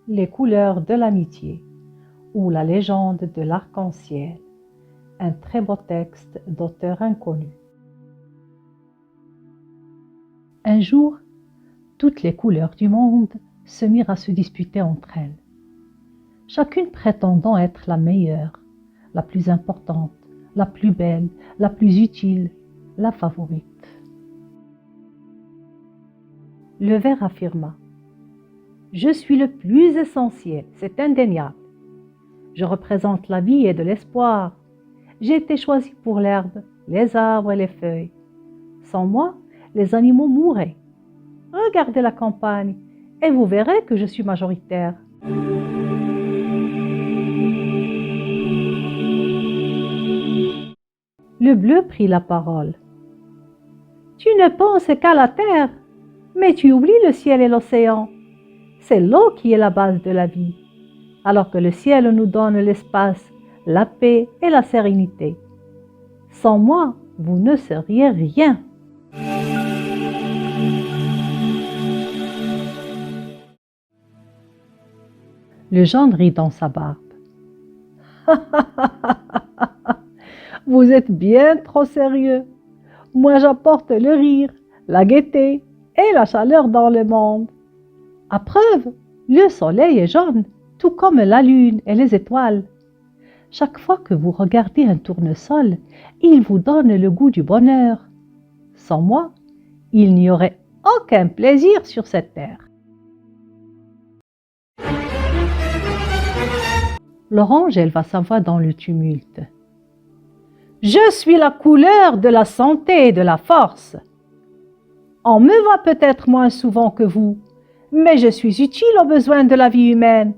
Les couleurs de l'amitié ou la légende de l'arc-en-ciel. Un très beau texte d'auteur inconnu. Un jour, toutes les couleurs du monde se mirent à se disputer entre elles, chacune prétendant être la meilleure, la plus importante, la plus belle, la plus utile, la favorite. Le vert affirma: « Je suis le plus essentiel, c'est indéniable. Je représente la vie et de l'espoir. J'ai été choisi pour l'herbe, les arbres et les feuilles. Sans moi, les animaux mourraient. Regardez la campagne et vous verrez que je suis majoritaire. » Le bleu prit la parole. « Tu ne penses qu'à la terre, mais tu oublies le ciel et l'océan. C'est l'eau qui est la base de la vie, alors que le ciel nous donne l'espace, la paix et la sérénité. Sans moi, vous ne seriez rien. » Le jaune rit dans sa barbe. « Vous êtes bien trop sérieux. Moi, j'apporte le rire, la gaieté et la chaleur dans le monde. À preuve, le soleil est jaune, tout comme la lune et les étoiles. Chaque fois que vous regardez un tournesol, il vous donne le goût du bonheur. Sans moi, il n'y aurait aucun plaisir sur cette terre. » L'orange éleva sa voix dans le tumulte. « Je suis la couleur de la santé et de la force. On me voit peut-être moins souvent que vous, mais je suis utile aux besoins de la vie humaine.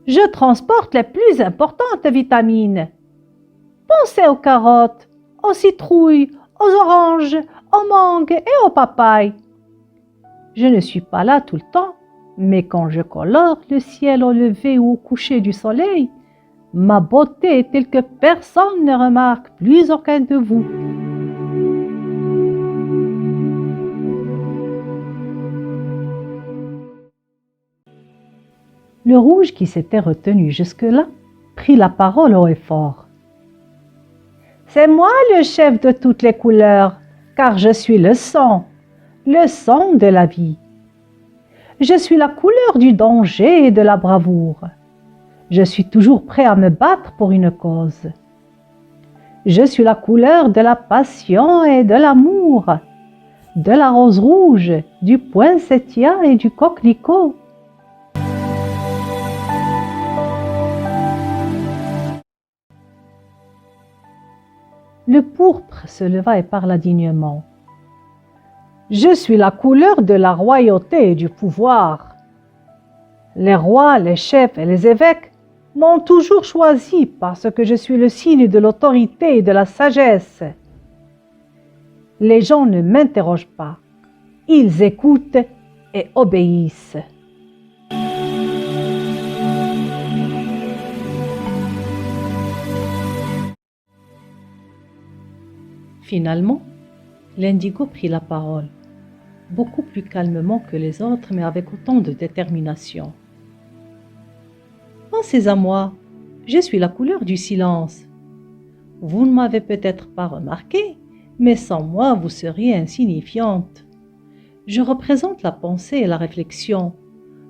Je transporte les plus importantes vitamines. Pensez aux carottes, aux citrouilles, aux oranges, aux mangues et aux papayes. Je ne suis pas là tout le temps, mais quand je colore le ciel au lever ou au coucher du soleil, ma beauté est telle que personne ne remarque, plus aucun de vous. » Le rouge, qui s'était retenu jusque-là, prit la parole haut et fort. « C'est moi le chef de toutes les couleurs, car je suis le sang de la vie. Je suis la couleur du danger et de la bravoure. Je suis toujours prêt à me battre pour une cause. Je suis la couleur de la passion et de l'amour, de la rose rouge, du poinsettia et du coquelicot. » Le pourpre se leva et parla dignement. « Je suis la couleur de la royauté et du pouvoir. Les rois, les chefs et les évêques m'ont toujours choisi parce que je suis le signe de l'autorité et de la sagesse. Les gens ne m'interrogent pas, ils écoutent et obéissent. » Finalement, l'indigo prit la parole, beaucoup plus calmement que les autres, mais avec autant de détermination. « Pensez à moi, je suis la couleur du silence. Vous ne m'avez peut-être pas remarqué, mais sans moi, vous seriez insignifiante. Je représente la pensée et la réflexion,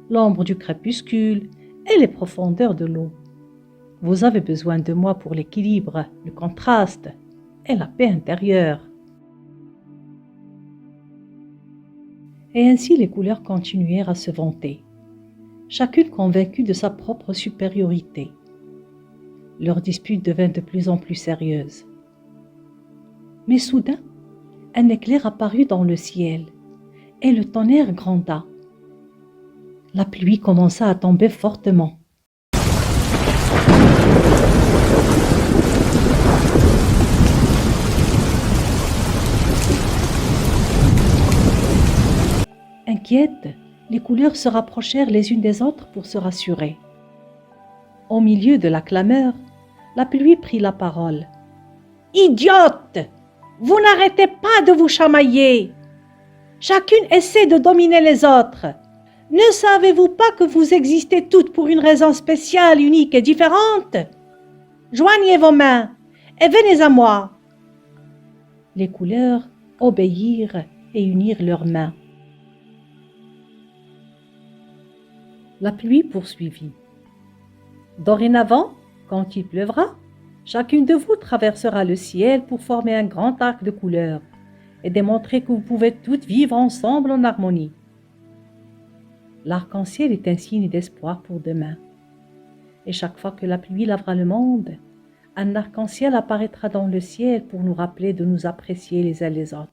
l'ombre du crépuscule et les profondeurs de l'eau. Vous avez besoin de moi pour l'équilibre, le contraste et la paix intérieure. » Et ainsi les couleurs continuèrent à se vanter, chacune convaincue de sa propre supériorité. Leur dispute devint de plus en plus sérieuse. Mais soudain, un éclair apparut dans le ciel, et le tonnerre gronda. La pluie commença à tomber fortement. Inquiètes, les couleurs se rapprochèrent les unes des autres pour se rassurer. Au milieu de la clameur, la pluie prit la parole. « Idiotes! Vous n'arrêtez pas de vous chamailler! Chacune essaie de dominer les autres. Ne savez-vous pas que vous existez toutes pour une raison spéciale, unique et différente? Joignez vos mains et venez à moi. Les couleurs obéirent et unirent leurs mains. La pluie poursuivit. Dorénavant, quand il pleuvra, chacune de vous traversera le ciel pour former un grand arc de couleurs et démontrer que vous pouvez toutes vivre ensemble en harmonie. L'arc-en-ciel est un signe d'espoir pour demain. Et chaque fois que la pluie lavera le monde, un arc-en-ciel apparaîtra dans le ciel pour nous rappeler de nous apprécier les uns les autres.